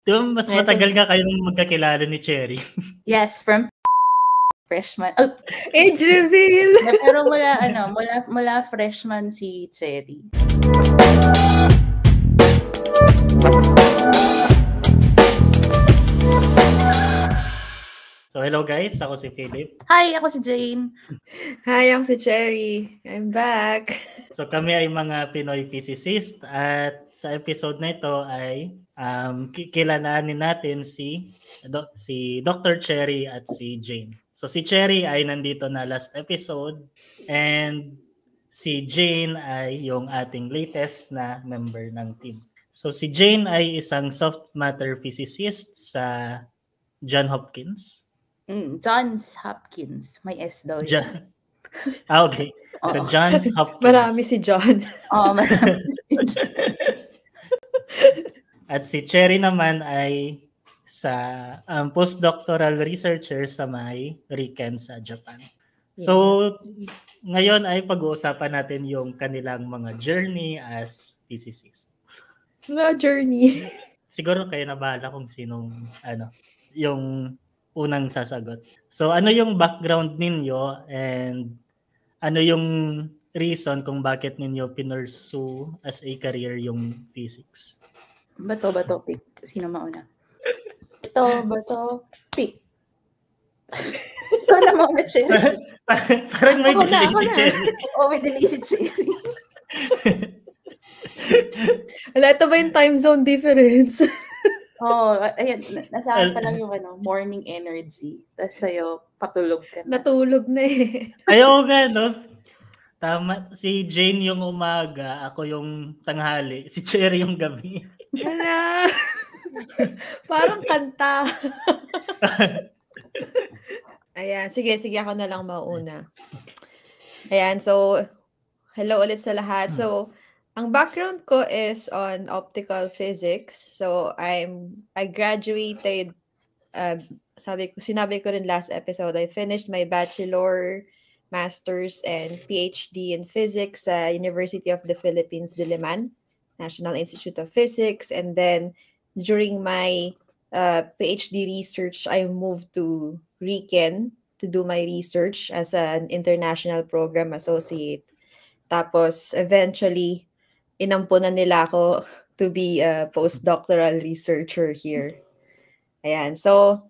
Di ba mas matagal ka kayong magkakilala ni Cherry? Yes, from freshman. Age reveal! Pero mula freshman si Cherry. So hello guys, ako si Philip. Hi, ako si Jane. Hi, ako si Cherry. I'm back. So kami ay mga Pinoy physicist at sa episode na ito ay kilalanin natin si Dr. Cherry at si Jane. So si Cherry ay nandito na last episode and si Jane ay yung ating latest na member ng team. So si Jane ay isang soft matter physicist sa Johns Hopkins. Johns Hopkins. May S daw yun. Okay. So Johns Hopkins. Marami si John. Marami si John. At si Cherry naman ay sa postdoctoral researcher sa may Riken sa Japan. So ngayon ay pag-uusapan natin yung kanilang mga journey as physicist. Journey. Siguro kayo na bahala kung sinong yung unang sasagot. So ano yung background ninyo and ano yung reason kung bakit ninyo pinursue as a career yung physics? Bato, pick. Sino mauna? Bato, pick. Wala mauna, Cherry. Parang may delay si Cherry. May delay si Cherry. Wala, ito ba yung time zone difference? Ayan, nasaan pa lang yung morning energy. Tapos sa'yo, patulog ka na. Natulog na eh. Ayaw nga, no? Tama, si Jane yung umaga, ako yung tanghali, si Cherry yung gabi. Hala! Parang kanta. Ayan, sige, ako na lang mauna. Ayan, so, hello ulit sa lahat. So, ang background ko is on optical physics. So I graduated, sinabi ko rin last episode, I finished my bachelor, master's, and PhD in physics sa University of the Philippines, Diliman, National Institute of Physics. And then during my PhD research, I moved to Riken to do my research as an international program associate. Tapos eventually, inampunan nila ako to be a postdoctoral researcher here. Ayan. So,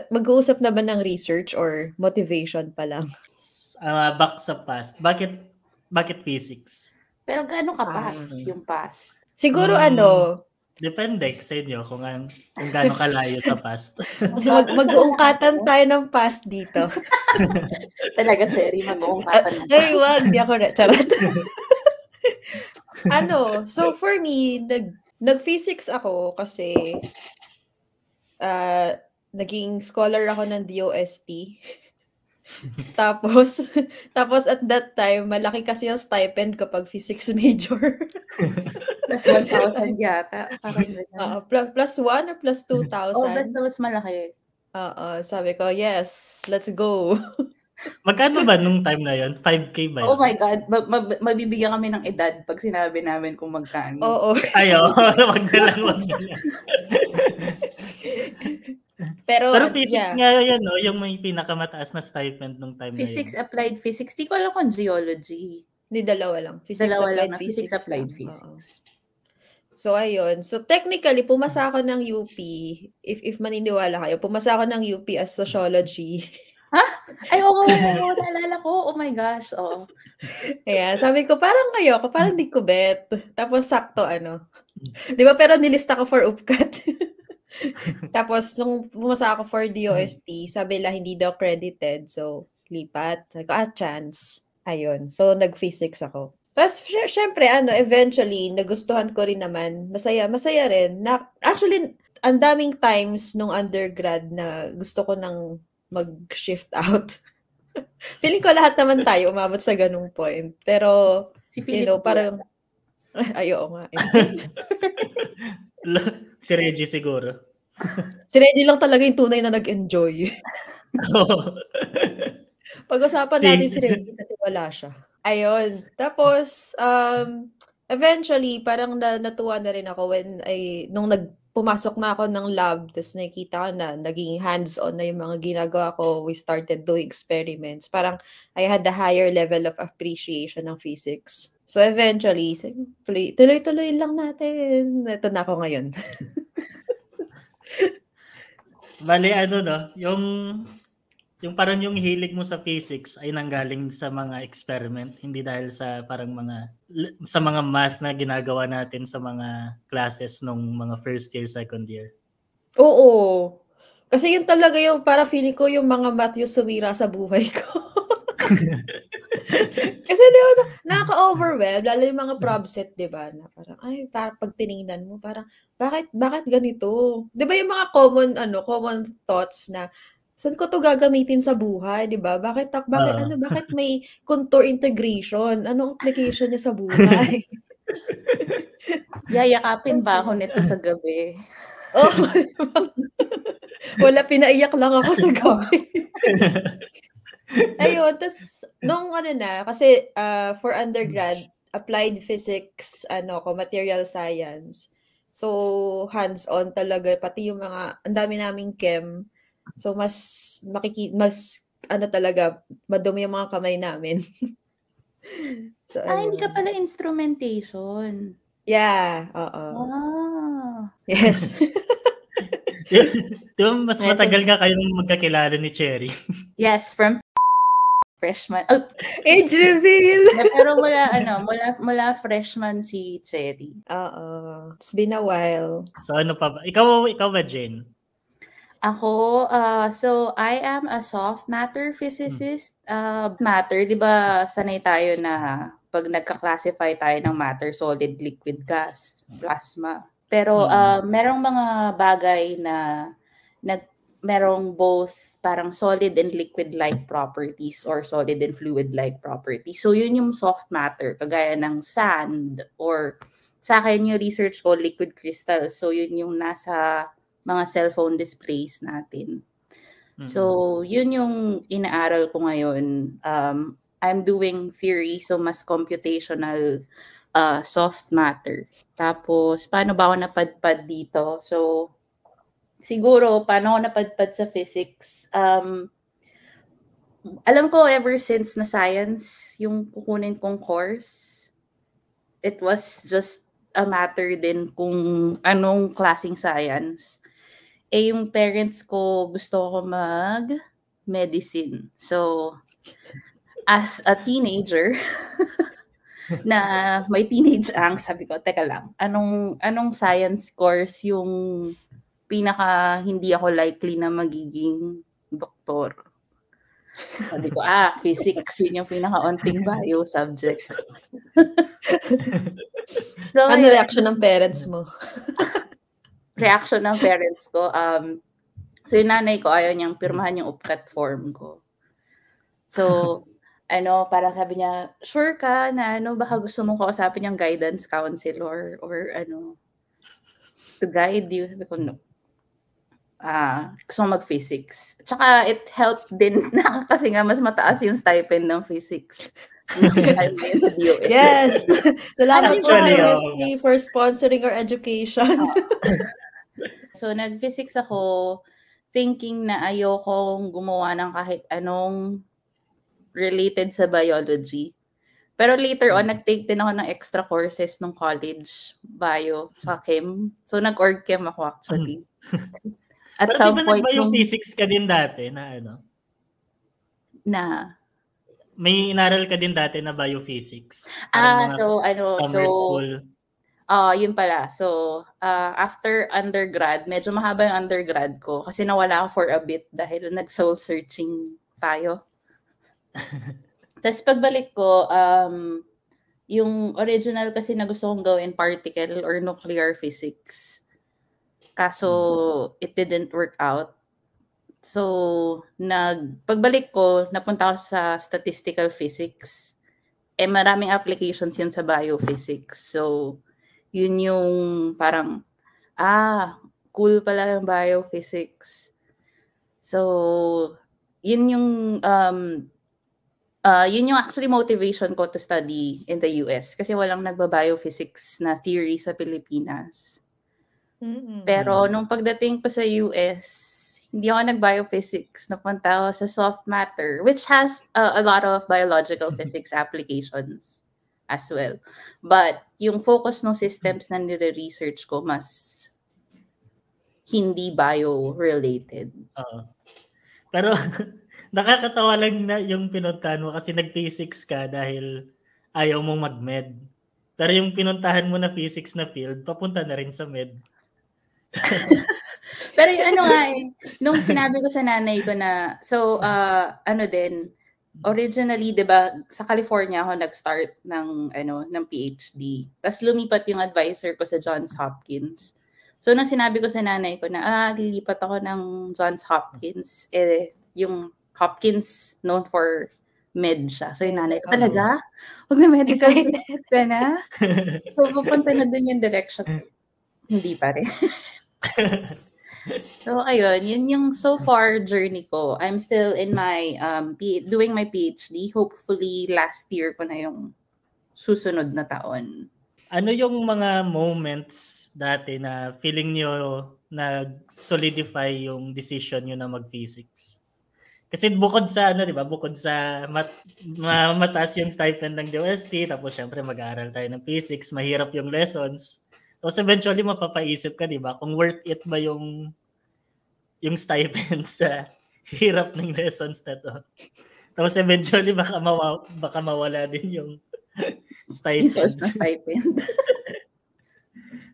mag-uusap na ba ng research or motivation pa lang? Back sa past. Bakit physics? Pero gaano ka past yung past? Siguro depende sa inyo kung gaano kalayo sa past. Mag-uungkatan tayo ng past dito. Talaga, Cherry, mag-uungkatan. Ay, wag. Di ako na. Charot. So for me, nag-physics ako kasi naging scholar ako ng DOST. Tapos at that time, malaki kasi yung stipend kapag physics major. Plus 1,000 yata. Plus 1 or plus 2,000? Basta mas malaki. Sabi ko, yes, let's go. Magkano ba nung time na yon? 5K ba yun? Oh my God. Mabibigyan kami ng edad pag sinabi namin kung magkano. Oo. Ayaw. Wag na lang. Pero physics nga yan, no? Yung may pinakamataas na stipend nung time physics, na yun. Applied physics. Di ko alam kung geology. Hindi, dalawa lang. Physics, applied physics. So, ayun. So, technically, pumasa ako ng UP. If maniniwala kayo, pumasa ako ng UP as sociology. Ha? Ay, naalala ko. Oh my gosh, Ayan, sabi ko, parang di ko bet. Tapos, sakto, Di ba, pero nilista ko for UPCAT. Tapos, nung pumasa ako for DOST, sabi lang, hindi daw credited. So, lipat. Sabi ko, chance. Ayun. So, nag-physics ako. Tapos, syempre, eventually, nagustuhan ko rin naman. Masaya rin. Actually, ang daming times nung undergrad na gusto ko nang mag-shift out. Feeling ko lahat naman tayo umabot sa ganung point. Pero, si Philip, parang, ayoko nga. Si Reggie siguro. Si Reggie lang talaga yung tunay na nag-enjoy. Pag-usapan natin si Reggie kasi wala siya. Ayun. Tapos, eventually, parang natuwa na rin ako nung pumasok na ako ng lab, tapos nakikita ko na naging hands-on na yung mga ginagawa ko. We started doing experiments. Parang I had a higher level of appreciation ng physics. So eventually, tuloy-tuloy lang natin. Ito na ako ngayon. Bali, no? Yung parang yung hilig mo sa physics ay nanggaling sa mga experiment, hindi dahil sa parang sa mga math na ginagawa natin sa mga classes nung mga first year, second year. Oo. Kasi yun talaga yung para feeling ko yung mga math yung sumira sa buhay ko. Kasi di ba, nakaka-overwhelm, lalo yung mga prob set, di ba? Na parang, parang pag tinignan mo, parang, bakit ganito? Di ba yung mga common thoughts na, saan ko to gagamitin sa buhay, di ba? Bakit may contour integration? Anong application niya sa buhay? Yayakapin ba ako nito sa gabi? Oh, wala, pinaiyak lang ako sa gabi. Ayun, tas nung kasi for undergrad, applied physics, material science. So, hands-on talaga, pati yung mga, ang dami naming chem. So, talaga, madumi yung mga kamay namin. So, hindi ka pala instrumentation. Yeah, oo. Yes. Di ba mas matagal ka kayong magkakilala ni Cherry? Yes, from freshman. Age reveal! Pero mula freshman si Cherry. Oo. It's been a while. So ano pa ba? Ikaw ba, Jane? Ako, so I am a soft matter physicist. Matter, di ba sanay tayo na pag nagka-classify tayo ng matter, solid, liquid, gas, plasma. Pero merong mga bagay na merong both parang solid and liquid-like properties or solid and fluid-like properties. So yun yung soft matter, kagaya ng sand, or sa akin yung research ko, liquid crystal. So yun yung nasa mga cellphone displays natin. So yun yung inaaral ko ngayon. I'm doing theory, so mas computational soft matter. Tapos, paano ba ako napadpad dito? So, siguro, paano ako napadpad sa physics? Alam ko ever since na science yung kukunin kong course, it was just a matter din kung anong klaseng science. Yung parents ko gusto ko mag-medicine. So, as a teenager, na may teenage angst, sabi ko, teka lang, anong science course yung pinaka hindi ako likely na magiging doktor? Sabi ko, physics, yun yung pinaka-onting bio subject. So, ano reaction ng parents mo? Reaction ng parents ko, so yung nanay ko, ayaw niyang pirmahan yung UPCAT form ko. So, parang sabi niya, sure ka na baka gusto mong kausapin yung guidance counselor or to guide you. Sabi ko, no. Gusto mong mag-physics. Tsaka it helped din na kasi nga mas mataas yung stipend ng physics. Sa DOS. Yes! Salamat po UST for sponsoring our education. So, nag-physics ako thinking na ayokong gumawa ng kahit anong related sa biology. Pero later on, nag-take din ako ng extra courses nung college, bio, sa chem. So, nag-org chem ako actually. At pero some diba point, nag-biophysics ka din dati na Na? May inaral ka din dati na biophysics. Summer school. Yun pala. So, after undergrad, medyo mahaba yung undergrad ko kasi nawala ako for a bit dahil nag-soul searching tayo. Tapos pagbalik ko, yung original kasi na gusto kong gawin particle or nuclear physics. Kaso, it didn't work out. So, pagbalik ko, napunta ako sa statistical physics. Maraming applications yun sa biophysics. So, yun yung parang, cool pala yung biophysics. So, yun yung actually motivation ko to study in the US kasi walang nagba-biophysics na theory sa Pilipinas. Pero nung pagdating ko sa US, hindi ako nag-biophysics. Napunta ako sa soft matter, which has a lot of biological physics applications as well. But yung focus ng systems na nire-research ko, mas hindi bio-related. Pero nakakatawa lang na yung pinuntahan mo kasi nag-physics ka dahil ayaw mong mag-med. Pero yung pinuntahan mo na physics na field, papunta na rin sa med. Pero yung ano nga nung sinabi ko sa nanay ko na, so, originally, di ba, sa California ako nag-start ng PhD. Tapos lumipat yung advisor ko sa Johns Hopkins. So, nang sinabi ko sa nanay ko na, lilipat ako ng Johns Hopkins, yung Hopkins known for med siya. So, yung nanay ko, talaga? Huwag may medical business ka na? So, pupunta na dun yung direction. Hindi pa rin. So, ayun. Yun yung so far journey ko. I'm still in my, doing my PhD. Hopefully, last year ko na yung susunod na taon. Ano yung mga moments dati na feeling nyo nag-solidify yung decision nyo na mag-physics? Kasi bukod sa di ba? Bukod sa mataas yung stipend ng DOST, tapos syempre mag-aaral tayo ng physics, mahirap yung lessons. Tapos eventually mapapaisip ka, di ba? Kung worth it ba yung stipend sa hirap ng lessons na to. Tapos eventually baka mawala din yung stipend. Yung source na stipend.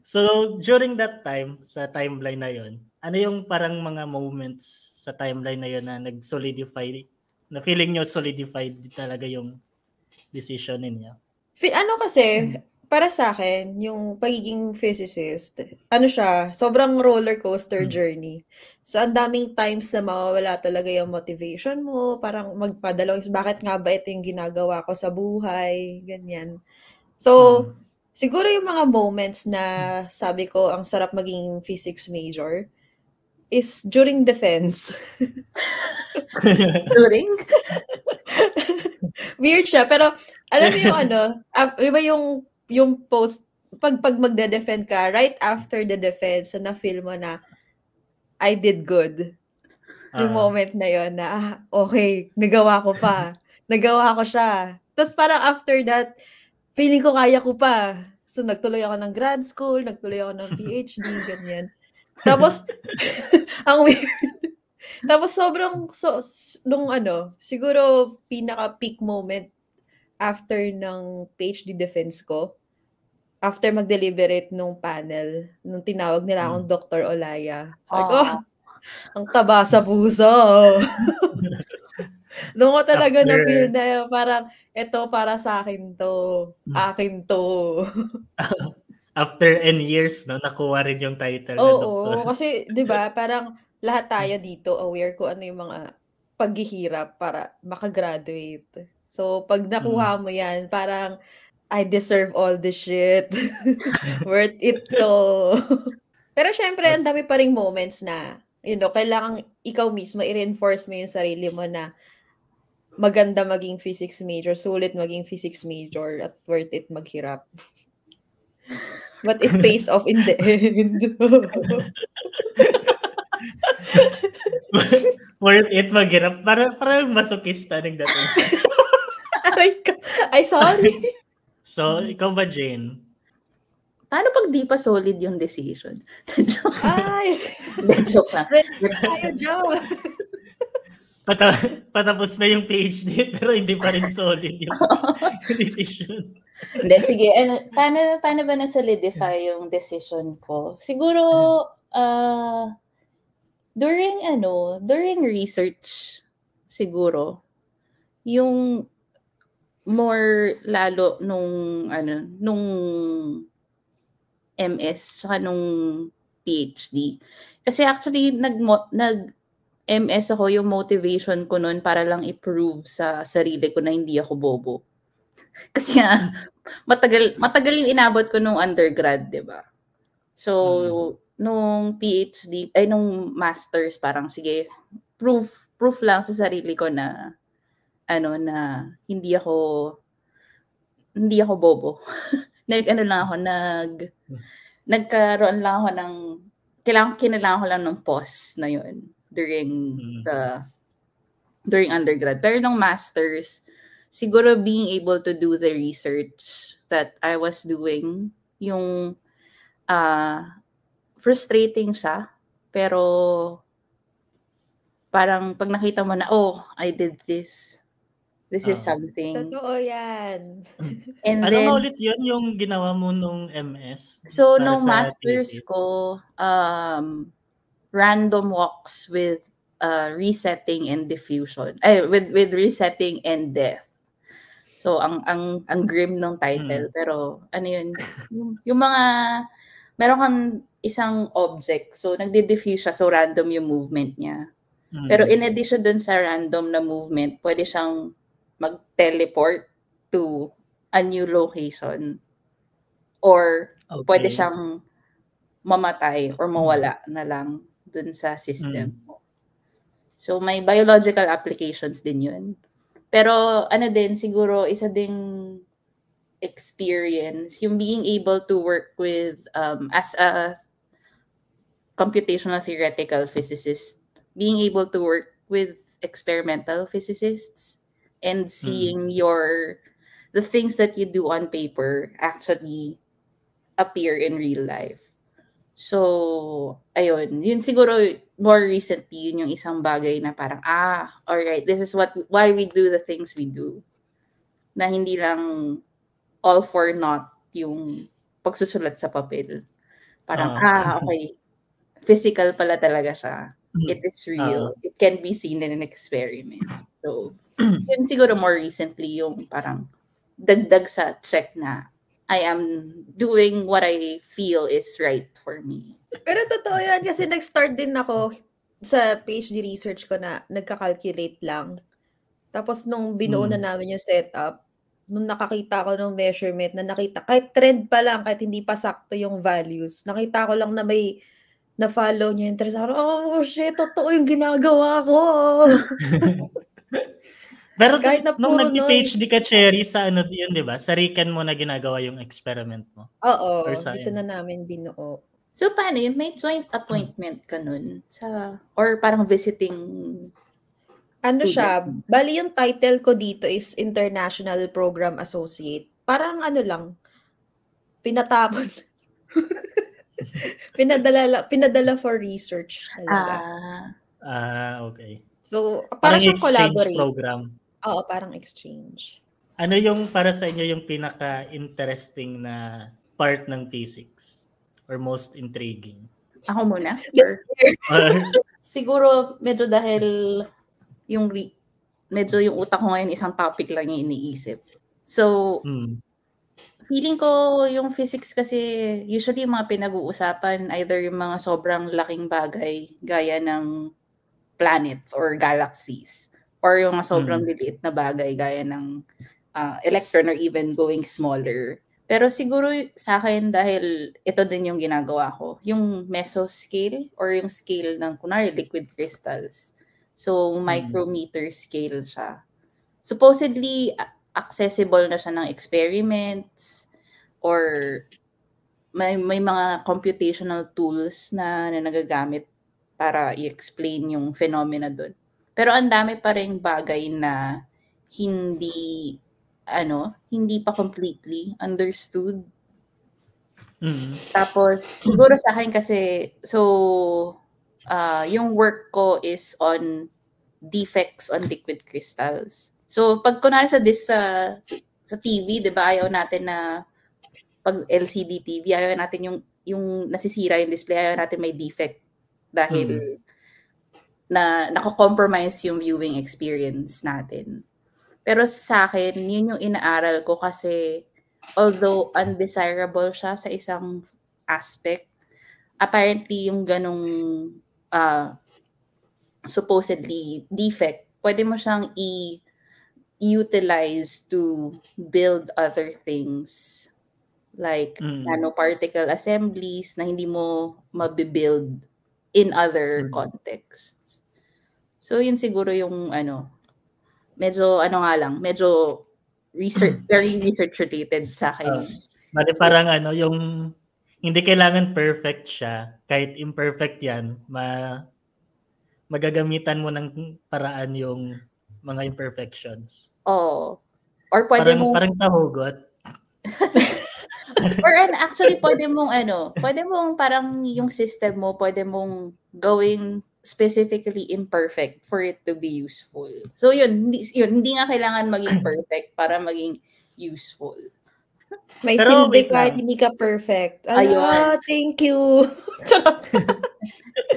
So, during that time, sa timeline na yon, ano yung parang mga moments sa timeline na yon na nag-solidify, na feeling nyo solidified talaga yung decision ninyo? Kasi, para sa akin, yung pagiging physicist, sobrang roller coaster journey. So, ang daming times na mawawala talaga yung motivation mo, parang magpadalawang, bakit nga ba ito yung ginagawa ko sa buhay, ganyan. So, siguro yung mga moments na sabi ko, ang sarap maging physics major is during defense. During? Weird siya, pero alam mo yung iba yung post, pag magde-defend ka, right after the defense, na-feel mo na, I did good. Yung moment na yon na, okay, nagawa ko pa. Nagawa ko siya. Tapos parang after that, feeling ko kaya ko pa. So, nagtuloy ako ng grad school, nagtuloy ako ng PhD, ganyan. Tapos, ang weird. Tapos siguro pinaka-peak moment after ng PhD defense ko, after mag-deliberate nung panel, nung tinawag nila akong Dr. Olaya. Sabi ko, ang taba sa puso. Doon ko talaga na-feel na parang, eto para sa akin to. Akin to. After N years, nakuha rin yung title na doktor. Oo, kasi, di ba, parang lahat tayo dito aware kung ano yung mga paghihirap para makagraduate. So, pag nakuha mo yan, parang, I deserve all the shit. Worth it to. Pero syempre, ang dami pa ring moments na, kailangan ikaw mismo i-reinforce mo yung sarili mo na maganda maging physics major, sulit maging physics major, at worth it maghirap. But it pays off in the end. Worth it maghirap. Parang masokista ng dating. Ay, sorry. So, ikaw ba, Jane? Paano pag di pa solid yung decision? Ay! Joke lang. Tayo, joke. Patapos na yung PhD pero hindi pa rin solid yung decision. Hindi, sige. Paano ba na-solidify yung decision ko? Siguro, during research, siguro, yung more lalo nung MS saka nung PhD. Kasi actually nag-MS ako, yung motivation ko noon para lang i-prove sa sarili ko na hindi ako bobo. Kasi matagal yung inabot ko nung undergrad, 'di ba? So, nung PhD, nung masters, parang sige, proof lang sa sarili ko na na hindi ako bobo. nagkaroon lang ako ng, kailangan ko lang ng pause na yun during undergrad. Pero nung masters, siguro being able to do the research that I was doing, yung frustrating siya, pero parang pag nakita mo na, I did this. This is something. Totoo yan. And ano then, nga ulit yun yung ginawa mo nung MS? So, para nung sa masters thesis? ko, random walks with resetting and diffusion. With resetting and death. So, ang grim ng title. Pero, ano yun? Yung mga, meron kang isang object. So, nagdi-diffuse siya. So, random yung movement niya. Pero in addition dun sa random na movement, pwede siyang mag-teleport to a new location. Or pwede siyang mamatay or mawala na lang dun sa system mo. So, may biological applications din yun. Pero, ano din, siguro, isa ding experience, yung being able to work with, as a computational theoretical physicist, being able to work with experimental physicists and seeing the things that you do on paper actually appear in real life. So, ayun. Yun siguro, more recently, yun yung isang bagay na parang, alright, this is why we do the things we do. Na hindi lang all for naught yung pagsusulat sa papel. Parang, okay, physical pala talaga siya. It is real. It can be seen in an experiment. So, yun siguro more recently yung parang dagdag sa check na I am doing what I feel is right for me. Pero totoo yan kasi nag-start din ako sa PhD research ko na nagka-calculate lang. Tapos nung binuo na namin yung setup, nung nakakita ko ng measurement na nakita, kahit trend pa lang, kahit hindi pa sakto yung values, nakita ko lang na may na-follow niya yung interest. Shit, totoo yung ginagawa ko. Pero nung nag-PhD ka, Cherry, sa ano yun, di ba? Sa Rican mo na ginagawa yung experiment mo? Oo, dito na namin binuo. So, paano yun? May joint appointment ka nun? Or parang visiting ano student? Siya, bali yung title ko dito is International Program Associate. Parang ano lang, pinatapon. pinadala for research talaga. Okay. So, parang siyang collaborate. Program. Oo, parang exchange. Ano yung para sa inyo yung pinaka-interesting na part ng physics? Or most intriguing? Ako muna? Siguro, medyo dahil medyo yung utak ko ngayon isang topic lang yung iniisip. So, feeling ko yung physics kasi usually yung mga pinag-uusapan either yung mga sobrang laking bagay gaya ng planets or galaxies or yung mga sobrang liliit na bagay gaya ng electron or even going smaller. Pero siguro sa akin dahil ito din yung ginagawa ko, yung mesoscale or yung scale ng kunwari liquid crystals. So micrometer scale siya. Supposedly accessible na siya ng experiments or may mga computational tools na nagagamit para i-explain yung phenomena doon. Pero ang dami pa ring bagay na hindi pa completely understood. Tapos siguro sa akin kasi yung work ko is on defects on liquid crystals. So pag kunwari sa TV, 'di ba, ayaw natin na pag LCD TV, ayaw natin yung nasisira yung display, ayaw natin may defect dahil na nako-compromise yung viewing experience natin. Pero sa akin, yun yung inaaral ko kasi although undesirable siya sa isang aspect, apparently yung ganong supposedly defect, pwede mo siyang i-utilize to build other things like nanoparticle assemblies na hindi mo mabibuild in other contexts. So yun siguro yung medyo research, very research related sa akin. Bali parang yung Hindi kailangan perfect siya. Kahit imperfect yan, magagamitan mo ng paraan yung mga imperfections. Oo. Or pwede Parang sa hugot. Or actually, pwede mong parang yung system mo, pwede mong gawing specifically imperfect for it to be useful. So hindi nga kailangan maging perfect para maging useful. May Pero silbi wait kahit lang. hindi ka perfect. Ayun. Thank you. Charot.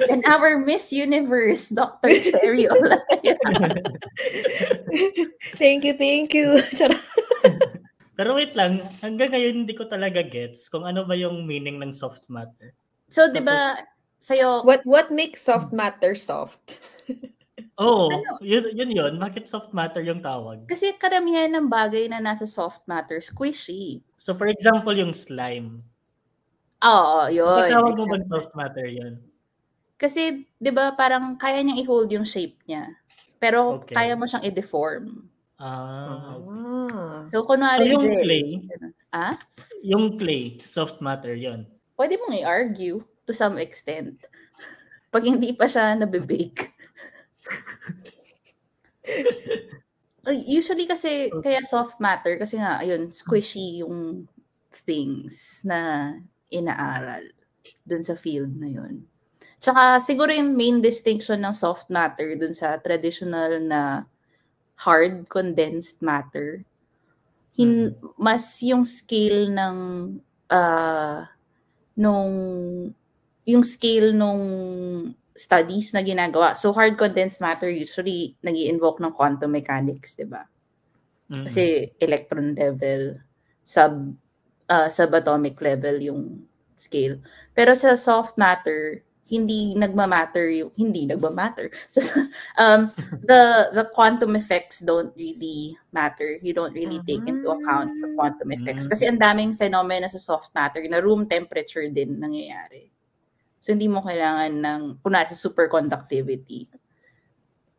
And our Miss Universe, Dr. Cherry Olaya. Thank you. Charot. Pero wait lang, hanggang ngayon hindi ko talaga gets kung ano ba yung meaning ng soft matter. So, di ba, sa'yo, What makes soft matter soft? Yun. Bakit soft matter yung tawag? kasi karamihan ng bagay na nasa soft matter, squishy. So for example, yung slime. Oo, yun. Tawag mo bang soft matter yun? Kasi, di ba, parang kaya niyang i-hold yung shape niya. Pero, Okay. kaya mo siyang i-deform. Okay. So, kunwari, yung gel. clay, Yung clay, soft matter yun. Pwede mong i-argue to some extent. Pag hindi pa siya nabibake. Usually kasi, kaya soft matter, kasi nga, ayun, squishy yung things na inaaral dun sa field na yun. Tsaka, siguro yung main distinction ng soft matter dun sa traditional na hard condensed matter, mas yung scale ng yung scale nung studies na ginagawa. So, hard condensed matter usually nag-i-invoke ng quantum mechanics, di ba? Kasi electron level, subatomic level yung scale. Pero sa soft matter, hindi nagmamatter. The quantum effects don't really matter. You don't really take into account the quantum effects. Kasi ang daming phenomena sa soft matter na room temperature din nangyayari. So, hindi mo kailangan ng, kunwari sa superconductivity.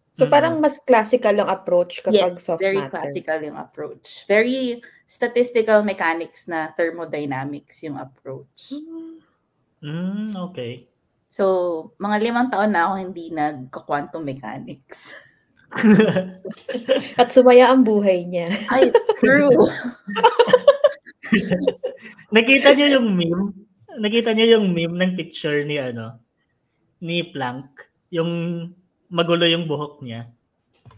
So, parang mas classical yung approach kapag soft matter. Yes, very classical yung approach. Very statistical mechanics na thermodynamics yung approach. Okay. So, mga 5 taon na ako hindi nagka-quantum mechanics. At sumaya ang buhay niya. Ay, true. Nakita niyo yung meme? Nakita niyo yung meme ng picture ni Planck? Yung magulo yung buhok niya.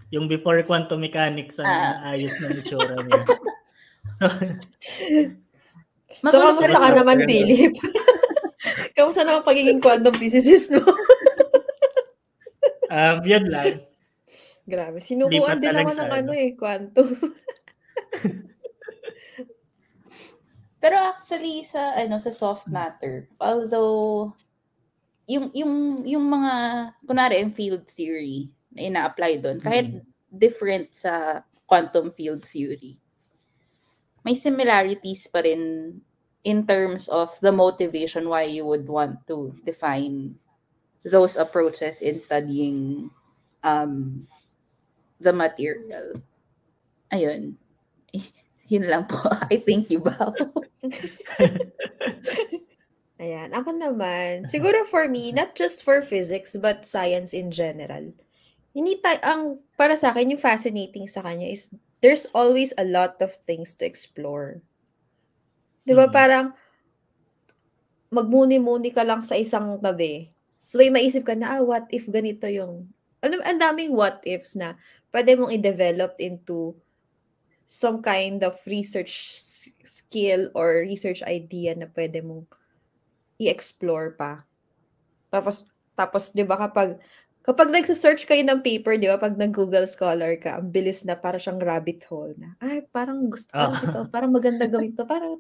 Yung before quantum mechanics ang ayos ng itsura niya. So, kamusta ka naman, Philip? Kamusta naman pagiging quantum physicist mo? Yun lang. Grabe. Sinukuan din ako ng quantum. Pero actually sa soft matter, although yung mga kunwari yung field theory na ina-apply doon, kahit different sa quantum field theory, may similarities pa rin in terms of the motivation why you would want to define those approaches in studying the material. Ayun. Yun lang po. I think you bow. Ayan. Ako naman, siguro for me, not just for physics, but science in general. Para sa akin, yung fascinating sa kanya is there's always a lot of things to explore. Diba parang magmuni-muni ka lang sa isang tabi. So may maisip ka na, what if ganito yung, ang daming what ifs na pwede mong i-develop into some kind of research skill or research idea na pwede mong i-explore pa. Tapos 'di ba kapag nagse-search kayo ng paper, 'di ba, pag nag-Google Scholar ka, ang bilis na para siyang rabbit hole na. Ay, parang gusto ko ito, parang maganda gawin to, parang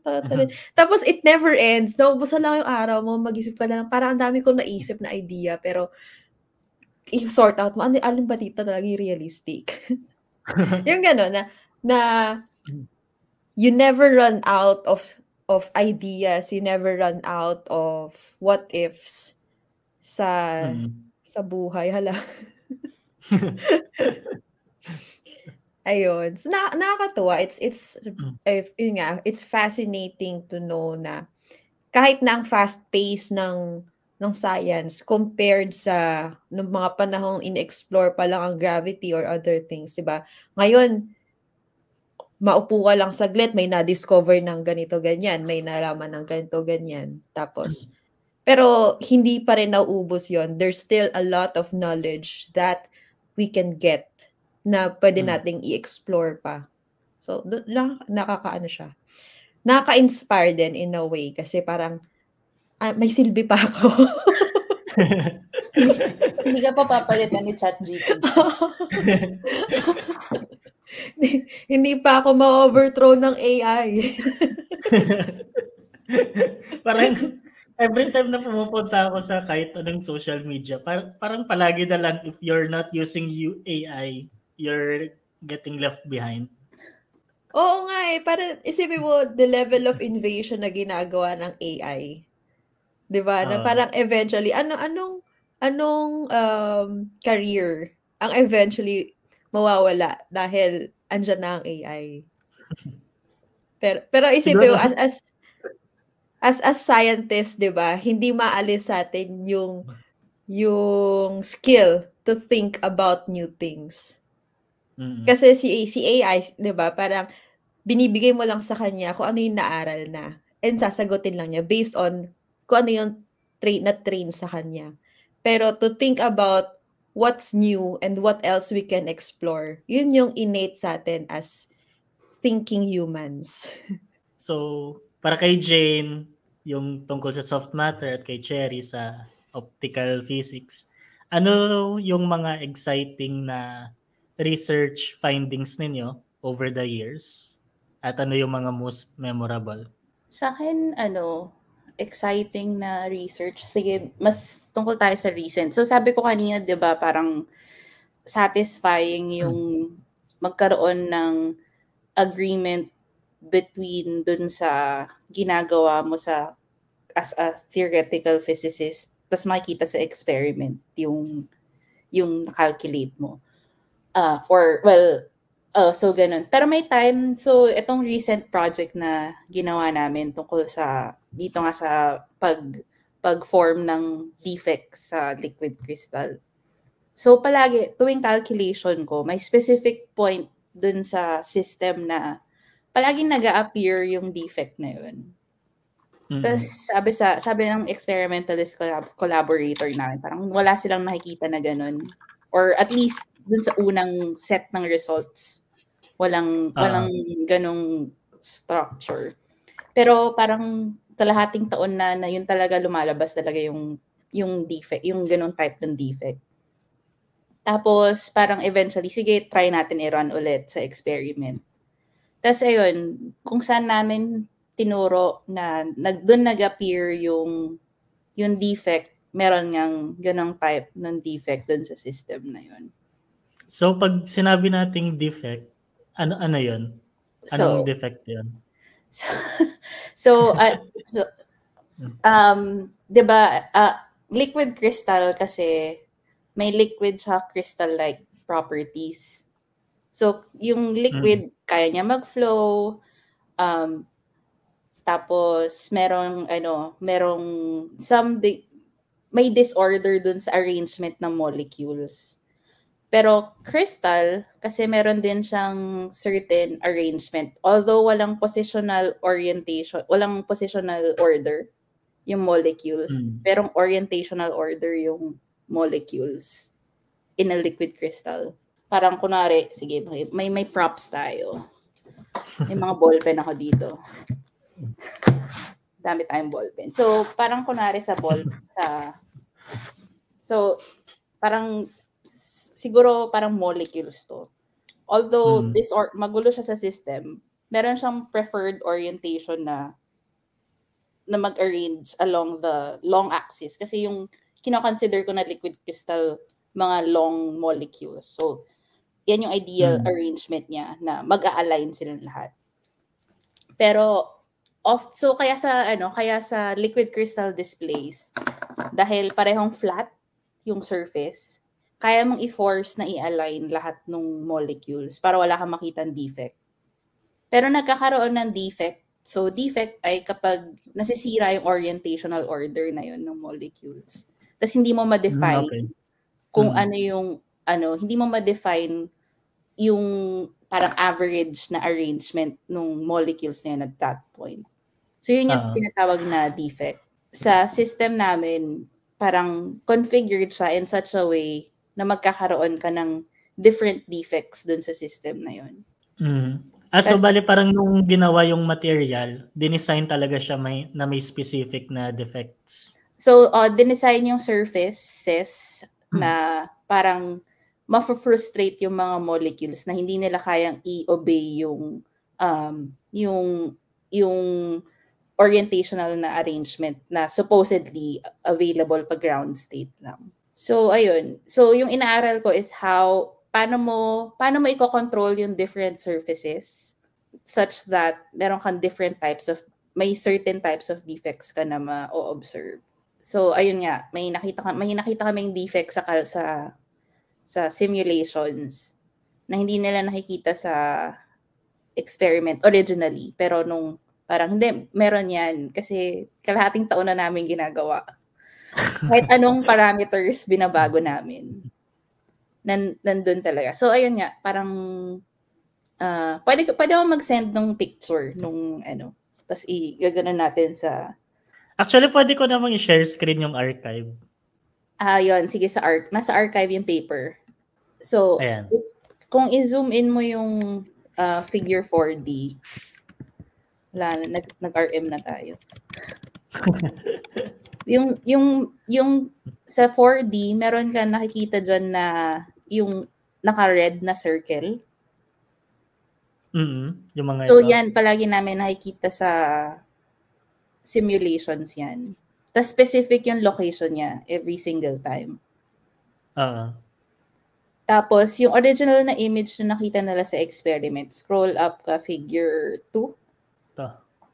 tapos it never ends. Naubusan lang yung araw mo, mag-isip ka na lang, parang ang dami kong naisip na idea, pero i-sort out mo, alin ba dito talaga realistic? Yung gano'n na you never run out of ideas, you never run out of what ifs sa buhay. Hala. Ayun. So, nakakatuwa. It's fascinating to know na kahit na ang fast pace ng science compared sa nung mga panahong in-explore pa lang ang gravity or other things, 'di ba? Ngayon, maupo ka lang saglit, may na-discover ng ganito ganyan, may nalaman ng ganito ganyan. Tapos pero hindi pa rin nauubos 'yon. There's still a lot of knowledge that we can get na pwede nating i-explore pa. So, nakakaano siya. Nakaka-inspire din in a way kasi parang may silbi pa ako. Hindi ka pa papalitan ni ChatGPT. Hindi pa ako ma-overthrow ng AI. Parang every time na pumupunta ako sa kahit anong social media, parang palagi na lang if you're not using AI, you're getting left behind. Oo nga eh. Parang isipin mo the level of invasion na ginagawa ng AI. 'Di ba? Na parang eventually, anong career ang eventually mawawala dahil andyan na ang AI. Pero isipin mo, as scientist, 'di ba, hindi maalis sa atin yung skill to think about new things. Kasi si AI, 'di ba, parang binibigay mo lang sa kanya kung ano yung naaral na and sasagutin lang niya based on kung ano yung train sa kanya. Pero to think about what's new and what else we can explore, yun yung innate sa atin as thinking humans. So, para kay Jane, yung tungkol sa soft matter at kay Cherry sa optical physics, ano yung mga exciting na research findings ninyo over the years? At ano yung mga most memorable? Sa akin, exciting na research. Sige, mas tungkol tayo sa recent. So sabi ko kanina, 'di ba, parang satisfying yung magkaroon ng agreement between dun sa ginagawa mo as a theoretical physicist, tas makikita sa experiment yung calculate mo. So ganun. Pero may time, so itong recent project na ginawa namin tungkol sa, dito nga sa pag-form ng defects sa liquid crystal. So palagi, tuwing calculation ko, may specific point dun sa system na palaging nag-a-appear yung defect na yun. Tapos sabi ng experimentalist collaborator namin, parang wala silang nakikita na ganun. Or at least dun sa unang set ng results, walang ganung structure. Pero parang kalahating taon na yun talaga lumalabas talaga yung defect, yung ganung type ng defect. Tapos parang eventually, sige, try natin i-run ulit sa experiment. Tapos ayun, kung saan namin tinuro na doon nag-appear yung defect, meron ngang ganung type ng defect doon sa system na yun. So pag sinabi nating defect, ano yun? Anong defect yun? Di ba, liquid crystal kasi may liquid sa crystal-like properties. So, yung liquid, kaya niya mag-flow, tapos may disorder dun sa arrangement ng molecules. Pero crystal, kasi meron din siyang certain arrangement. Although walang positional orientation, walang positional order yung molecules, pero orientational order yung molecules in a liquid crystal. Parang kunwari, sige, may props tayo. May mga ballpen ako dito. Dami tayong ballpen. So, parang kunwari sa so, parang siguro parang molecules to. Although magulo siya sa system, meron siyang preferred orientation na mag-arrange along the long axis. Kasi yung kino-consider ko na liquid crystal, mga long molecules. So, yan yung ideal arrangement niya na mag-a-align silang lahat. Pero so kaya sa liquid crystal displays, dahil parehong flat yung surface, kaya mong i-force na i-align lahat ng molecules para wala kang makitang defect. Pero nagkakaroon ng defect So, defect ay kapag nasisira yung orientational order na yun ng molecules. Tapos hindi mo ma-define Okay. kung ano yung, hindi mo ma-define yung parang average na arrangement ng molecules na yun at that point. So, yun yung tinatawag na defect. Sa system namin, parang configured siya in such a way na magkakaroon ka ng different defects dun sa system na yun. So bali parang nung ginawa yung material, dinesign talaga siya na may specific na defects. So, dinesign yung surfaces na parang ma-frustrate yung mga molecules na hindi nila kayang i-obey yung orientational na arrangement na supposedly available pa ground state lang. So, ayun. So, yung inaaral ko is paano mo i-control yung different surfaces such that meron kang may certain types of defects ka na ma-observe. So, ayun nga, may nakita kaming defects sa simulations na hindi nila nakikita sa experiment originally. Pero nung parang hindi, meron yan. Kasi kalahating taon na namin ginagawa. Kahit anong parameters binabago namin. Nandun talaga. So, ayun nga, parang pwede ako mag-send ng picture nung tapos i-gaganon natin sa... Actually, pwede ko namang i-share screen yung archive. Yun. Sige, nasa archive yung paper. So, kung i-zoom in mo yung figure 4D, wala na, nag-RM na tayo. yung sa 4D, meron ka nakikita dyan na yung naka-red na circle. Yung mga so, ito. Yan, palagi namin nakikita sa simulations yan. Tapos specific yung location niya every single time. Tapos, yung original na image na nakita nila sa experiment, scroll up ka figure 2.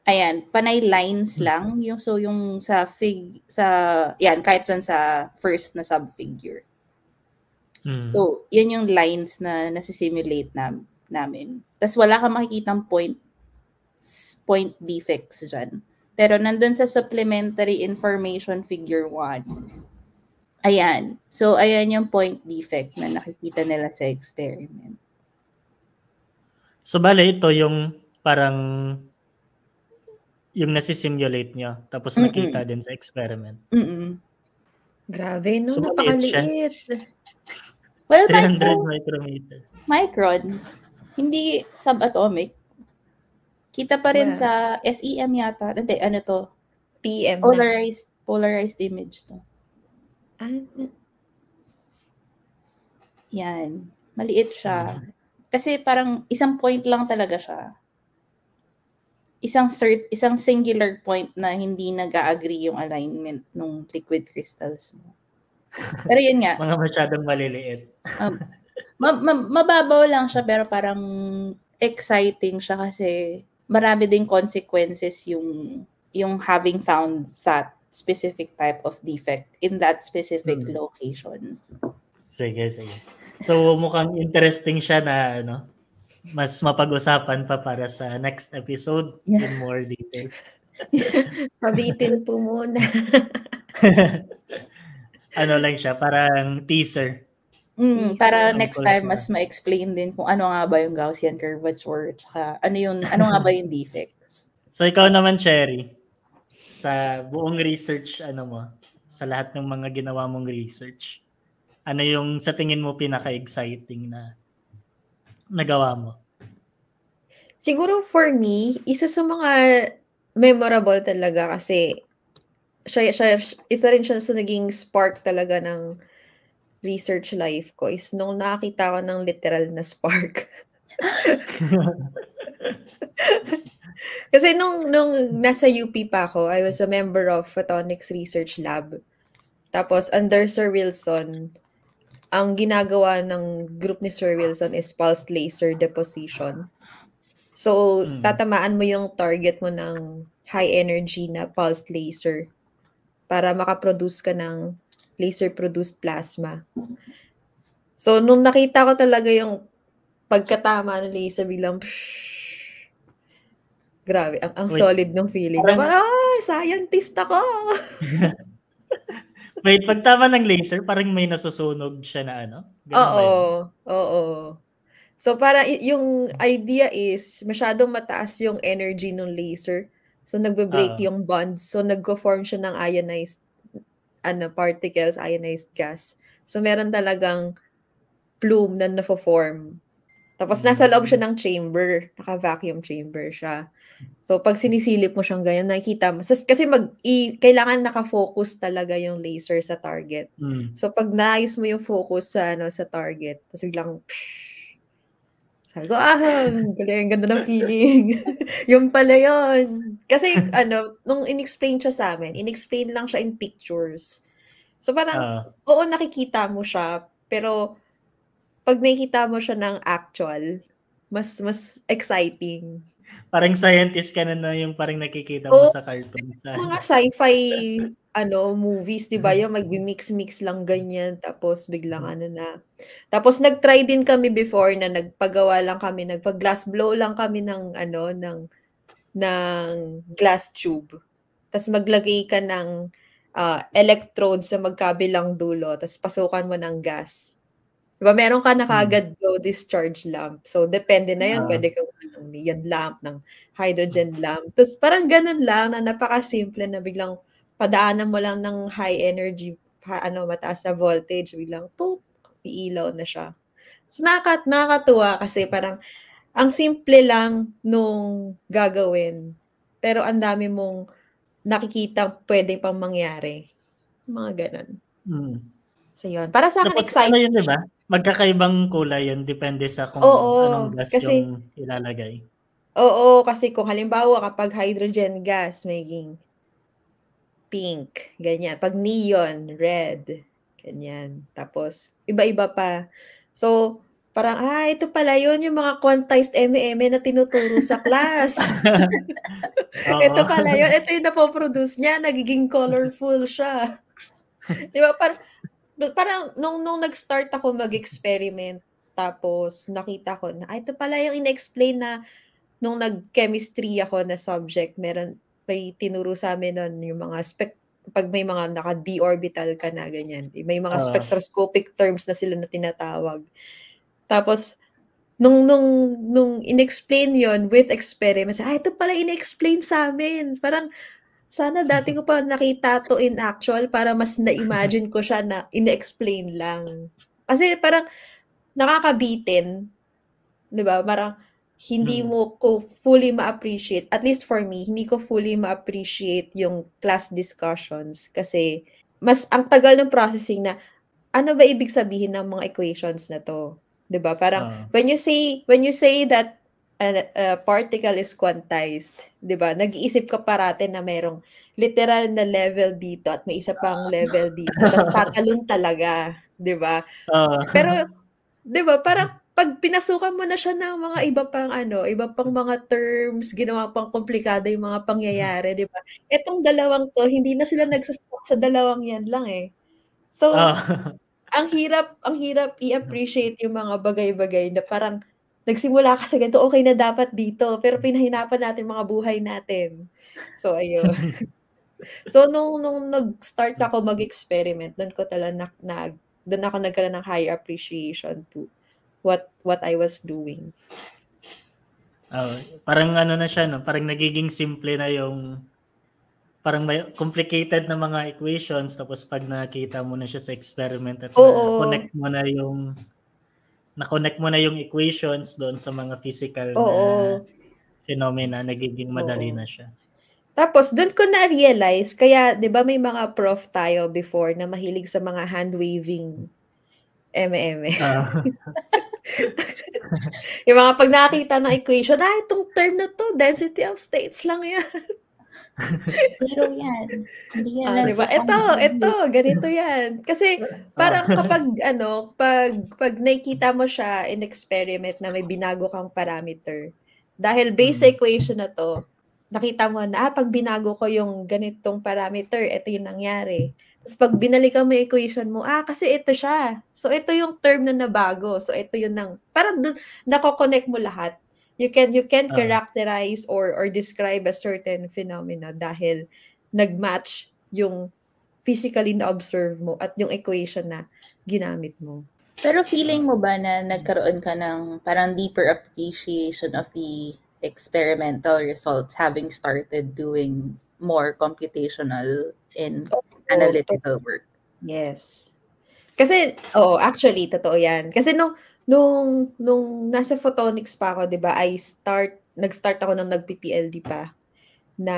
Ayan, panay lines lang. Yung kahit dyan sa first na subfigure. So, yan yung lines na nasisimulate namin. Tapos wala kang makikitang point defects dyan. Pero nandun sa supplementary information figure 1. Ayan. So, ayan yung point defect na nakikita nila sa experiment. So, bale, ito yung parang yung nasisimulate nyo. Tapos nakita din sa experiment. Grabe, no? So, napakaliit. Well, 300 micrometer. Microns. Hindi subatomic. Kita pa rin sa SEM yata. Hindi, ano to? PM Polarized image to. Yan. Maliit siya. Kasi parang isang point lang talaga siya. Isang singular point na hindi nag-agree yung alignment ng liquid crystals mo. Pero yun nga. Mga masyadong maliliit. Mababaw lang siya pero parang exciting siya kasi marami ding consequences yung having found that specific type of defect in that specific location. Sige. So mukhang interesting siya na mas mapag-usapan pa para sa next episode in more detail. Pabitin po muna. Lang siya, parang teaser. Para next time mas ma-explain din kung ano nga ba yung Gaussian curvature tsaka ano nga ba yung defects. So ikaw naman, Cherry, sa buong research sa lahat ng mga ginawa mong research, ano yung sa tingin mo pinaka-exciting na nagawa mo? Siguro for me, isa sa mga memorable talaga kasi isa rin siya sa naging spark talaga ng research life ko is nung nakita ko ng literal na spark. Kasi nung nasa UP pa ako, I was a member of Photonics Research Lab. Tapos under Sir Wilson, ang ginagawa ng group ni Sir Wilson is pulsed laser deposition. So, tatamaan mo yung target mo ng high energy na pulsed laser para makaproduce ka ng laser-produced plasma. So, nung nakita ko talaga yung pagkatama ng laser, biglang Grabe, ang Wait, solid ng feeling. Na parang, parang, ay, scientist ako! wait, pag tama ng laser, parang may nasusunog siya na ano? Ganun ba Oo, yun? oo. So, para yung idea is, masyadong mataas yung energy ng laser. So, nagbe-break Oo. yung bonds. So, nagko-form siya ng ionized particles, ionized gas. So, meron talagang plume na nafo-form. Tapos, nasa loob siya ng chamber. Naka-vacuum chamber siya. So, pag sinisilip mo siyang ganyan, nakikita mo. Kasi kailangan nakafocus talaga yung laser sa target. So, pag naayos mo yung focus sa target, tapos biglang, sabi ko, galing, ganda ng feeling. Yung pala yun. Kasi, nung in-explain siya sa amin, in-explain lang siya in pictures. So, parang, oo, nakikita mo siya, pero, pag nakikita mo siya ng actual, mas exciting. Parang scientist ka na yung parang nakikita mo sa cartoon. Mga sci-fi movies, 'di ba? Yung magmi-mix-mix lang ganyan tapos biglang na. Tapos nag-try din kami before na nagpagawa lang kami, nagpa-glass blow lang kami ng ng glass tube. Tapos maglagay ka ng electrode sa magkabilang dulo, tapos pasukan mo ng gas. Diba meron ka na kaagad blow discharge lamp. So, depende na yun. Pwede kang ng neon lamp, ng hydrogen lamp. Tapos parang ganun lang na napaka-simple na biglang padaanan mo lang ng high energy, mataas na voltage, biglang poop, iilaw na siya. So, nakakatuwa kasi parang ang simple lang nung gagawin. Pero ang dami mong nakikita pwede pang mangyari. Mga ganun. So, yun. Para sa akin, exciting. Yun, di ba? Magkakaibang kulay yun, depende sa kung anong gas yung ilalagay. Oo, kasi kung halimbawa kapag hydrogen gas, magiging pink, ganyan. Pag neon, red, ganyan. Tapos, iba-iba pa. So, parang, ito pala yun, yung mga quantized M&M na tinuturo sa class. Ito pala yun, ito yung napoproduce niya, nagiging colorful siya. Di ba? Parang nung nag-start ako mag-experiment, tapos nakita ko na, ito pala yung in-explain na nung nag-chemistry ako na subject, may tinuro sa amin nun yung mga pag may mga naka-d orbital ka na, ganyan. May mga spectroscopic terms na sila na tinatawag. Tapos, nung in-explain yon with experiments, ito pala in-explain sa amin. Parang, sana dati ko pa nakita to in actual para mas na-imagine ko siya na in-explain lang. Kasi parang nakakabitin, 'di ba? Parang hindi mo ko fully ma-appreciate, at least for me, hindi ko fully ma-appreciate yung class discussions kasi mas ang tagal ng processing na ano ba ibig sabihin ng mga equations na to? 'Di ba? Parang when you say that a particle is quantized, 'di ba? Nag-iisip ka parate na merong literal na level dito at may isa pang level dito. Tapos tatalon talaga, 'di ba? Pero 'di ba, parang pag pinasukan mo na siya ng mga iba pang mga terms, ginawa pang komplikado yung mga pangyayari, 'di ba? Etong dalawang 'to, hindi na sila nagsa-stuck sa dalawang 'yan lang eh. So, ang hirap i-appreciate yung mga bagay-bagay na parang nagsimula ka sa ganito, okay na dapat dito, pero pinahinapan natin mga buhay natin. So, ayun. So, nung nag-start ako mag-experiment, doon ako nagkaroon ng high appreciation to what I was doing. Parang na siya, no? Parang nagiging simple na yung parang may complicated na mga equations, tapos pag nakita mo na siya sa experiment at na-connect mo na yung equations doon sa mga physical na phenomena, nagiging madali na siya. Tapos, doon ko na-realize, kaya, di ba may mga prof tayo before na mahilig sa mga hand-waving M&M. Yung mga pag nakita ng equation, itong term na to, density of states lang yan. Pero yan. Hindi yan diba? Ito, ganito yan. Kasi, parang kapag, pag nakikita mo siya in experiment na may binago kang parameter, dahil base equation na to, nakita mo na, pag binago ko yung ganitong parameter, ito yung nangyari. Tapos pag binalikan mo yung equation mo, kasi ito siya. So, ito yung term na nabago. So, ito yung parang nako-connect mo lahat. You can Ah. characterize or describe a certain phenomena dahil nag-match yung physically na observe mo at yung equation na ginamit mo. Pero feeling mo ba na nagkaroon ka ng parang deeper appreciation of the experimental results having started doing more computational and analytical work? Yes. Kasi, actually, totoo yan. Kasi nung nasa photonics pa ako, di ba, nag-start ako nung nag-PPLD pa, na,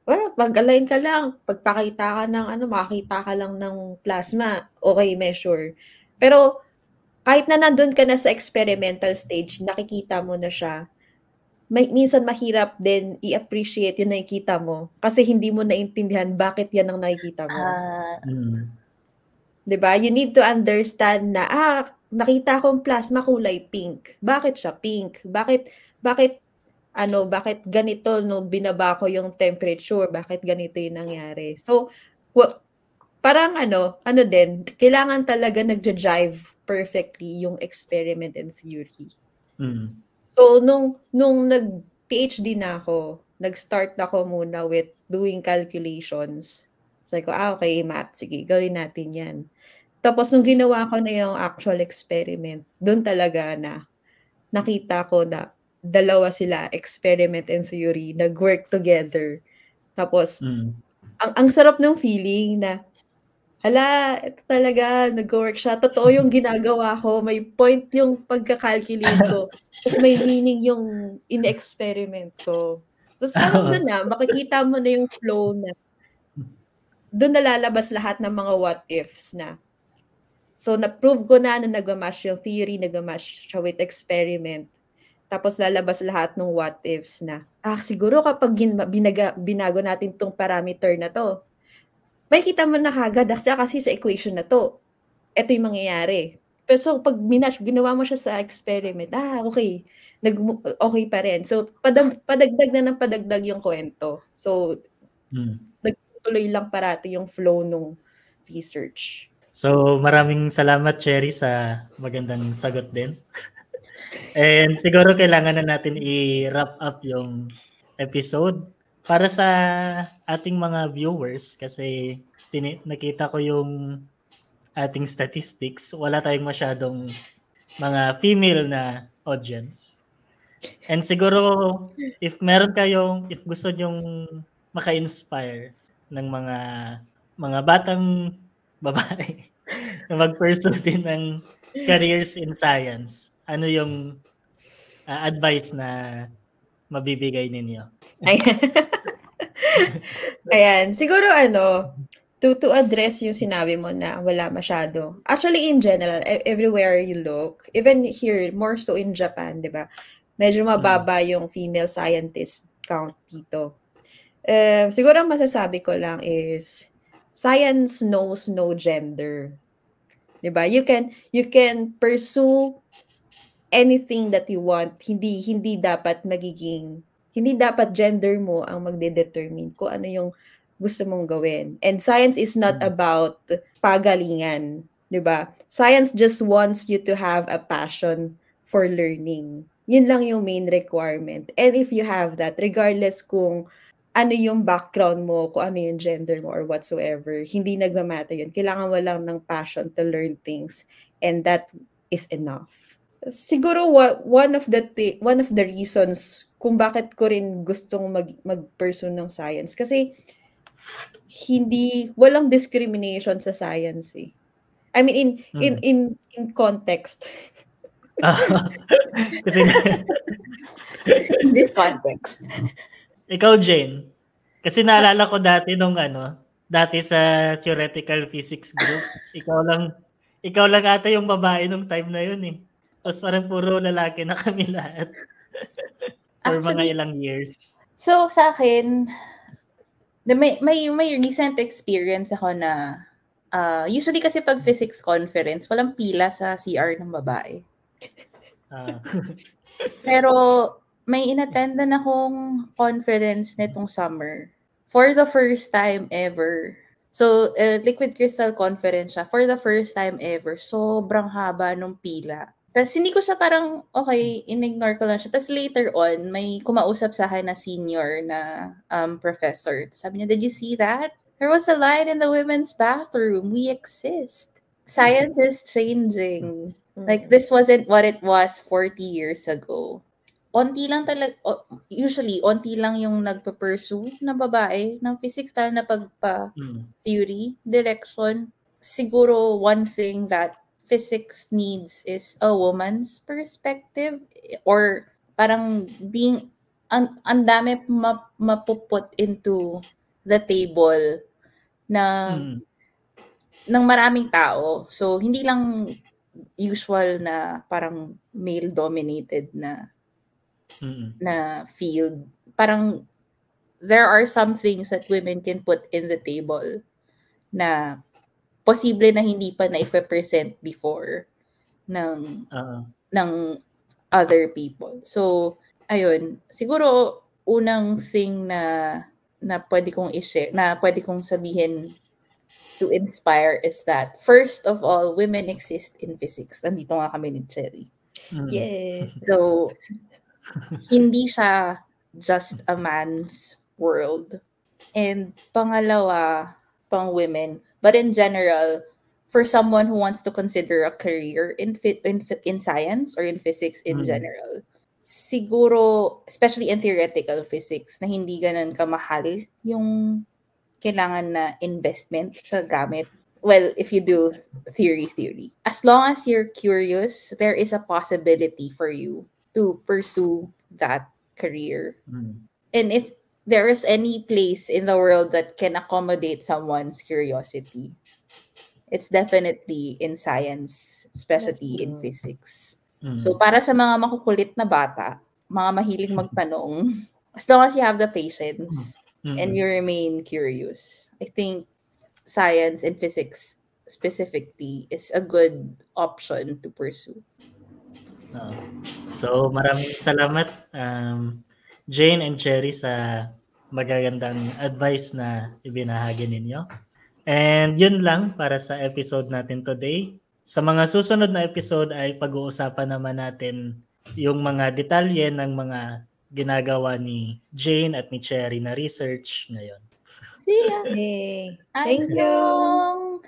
well, mag-align ka lang, pagpakita ka ng makakita ka lang ng plasma, okay, measure. Pero, kahit na nandun ka na sa experimental stage, nakikita mo na siya, minsan mahirap din i-appreciate yung nakikita mo kasi hindi mo naintindihan bakit yan ang nakikita mo. Mm. 'Di ba? You need to understand na nakita kong plasma kulay pink. Bakit siya pink? Bakit ganito no binaba ko yung temperature? Bakit ganito yung nangyari? So parang din, kailangan talaga nagja-jive perfectly yung experiment and theory. Mm. So nung nag-PhD na ako, nag-start ako muna with doing calculations. Sabi ko, okay, math, sige, gawin natin 'yan. Tapos nung ginawa ko na yung actual experiment, doon talaga na nakita ko na dalawa sila, experiment and theory, nag-work together. Tapos ang sarap ng feeling na hala, ito talaga, nag-work siya. Totoo yung ginagawa ko. May point yung pagka-calculate ko. Tapos may meaning yung in-experiment ko. Tapos parang doon na, makikita mo na yung flow na doon nalalabas lahat ng mga what-ifs na. So, na-prove ko na nag-match yung theory, nag-match siya with experiment. Tapos lalabas lahat ng what-ifs na, siguro kapag binago natin tong parameter na to, makikita mo na kagad kasi sa equation na to, ito yung mangyayari. Pero so, pag ginawa mo siya sa experiment, okay, okay pa rin. So, padagdag na ng padagdag yung kwento. So, nagtuloy lang parati yung flow ng research. So, maraming salamat, Cherry, sa magandang sagot din. And siguro kailangan na natin i-wrap up yung episode para sa ating mga viewers kasi nakita ko yung ating statistics. Wala tayong masyadong mga female na audience. And siguro, if gusto nyong maka-inspire ng mga batang babae na mag-pursue din ng careers in science, ano yung advice na mabibigay ninyo? Ayan. Siguro to address yung sinabi mo na wala masyado. Actually, in general, everywhere you look, even here, more so in Japan, di ba? Medyo mababa yung female scientist count dito. Siguro ang masasabi ko lang is, science knows no gender. Di ba? You can pursue anything that you want. Hindi dapat gender mo ang magde-determine kung ano yung gusto mong gawin. And science is not about pagalingan, 'di ba? Science just wants you to have a passion for learning. Yun lang yung main requirement. And if you have that, regardless kung ano yung background mo, kung ano yung gender mo or whatsoever, hindi nagmamatter yun. Kailangan mo lang ng passion to learn things, and that is enough. Siguro one of the reasons kung bakit ko rin gustong mag-pursue ng science kasi walang discrimination sa science eh. I mean in context. Kasi in this context. Ikaw, Jane, kasi naalala ko dati dati sa theoretical physics group, ikaw lang ata yung babae nung time na yun eh. Tapos parang puro lalaki na kami lahat. For Actually, mga ilang years. So, sa akin, may recent experience ako na usually kasi pag physics conference, walang pila sa CR ng babae. Pero may inattendan akong conference nitong summer. For the first time ever. So, Liquid Crystal Conference siya. For the first time ever, sobrang haba nung pila. Tapos hindi ko siya parang, okay, in-ignore ko lang siya. Tapos later on, may kumausap sa akin na senior na professor. Sabi niya, did you see that? There was a line in the women's bathroom. We exist. Science is changing. Like, this wasn't what it was 40 years ago. Onti lang talaga, usually, onti lang yung nagpa-pursue na babae ng physics dahil na pagpa-theory, direction. Siguro one thing that physics needs is a woman's perspective or parang being, ang dami mapuput into the table na ng maraming tao. So, hindi lang usual na parang male-dominated na field. Parang there are some things that women can put in the table na posible na hindi pa na-present before ng other people. So, ayun. Siguro, unang thing na pwede kong i-share, na pwede kong sabihin to inspire is that, first of all, women exist in physics. Nandito nga kami ni Cherry. Yes. So, hindi siya just a man's world. And pangalawa, pang women, but in general, for someone who wants to consider a career in science or in physics in general, siguro, especially in theoretical physics, na hindi ganun kamahal yung kailangan na investment sa gamit. Well, if you do theory. As long as you're curious, there is a possibility for you to pursue that career. And if there is any place in the world that can accommodate someone's curiosity, it's definitely in science, especially in physics. So para sa mga makukulit na bata, mga mahilig magtanong, as long as you have the patience and you remain curious, I think science and physics specifically is a good option to pursue. So maraming salamat Jane and Cherry sa magagandang advice na ibinahagi ninyo. And yun lang para sa episode natin today. Sa mga susunod na episode ay pag-uusapan naman natin yung mga detalye ng mga ginagawa ni Jane at ni Cherry na research ngayon. See ya! Hey, thank you!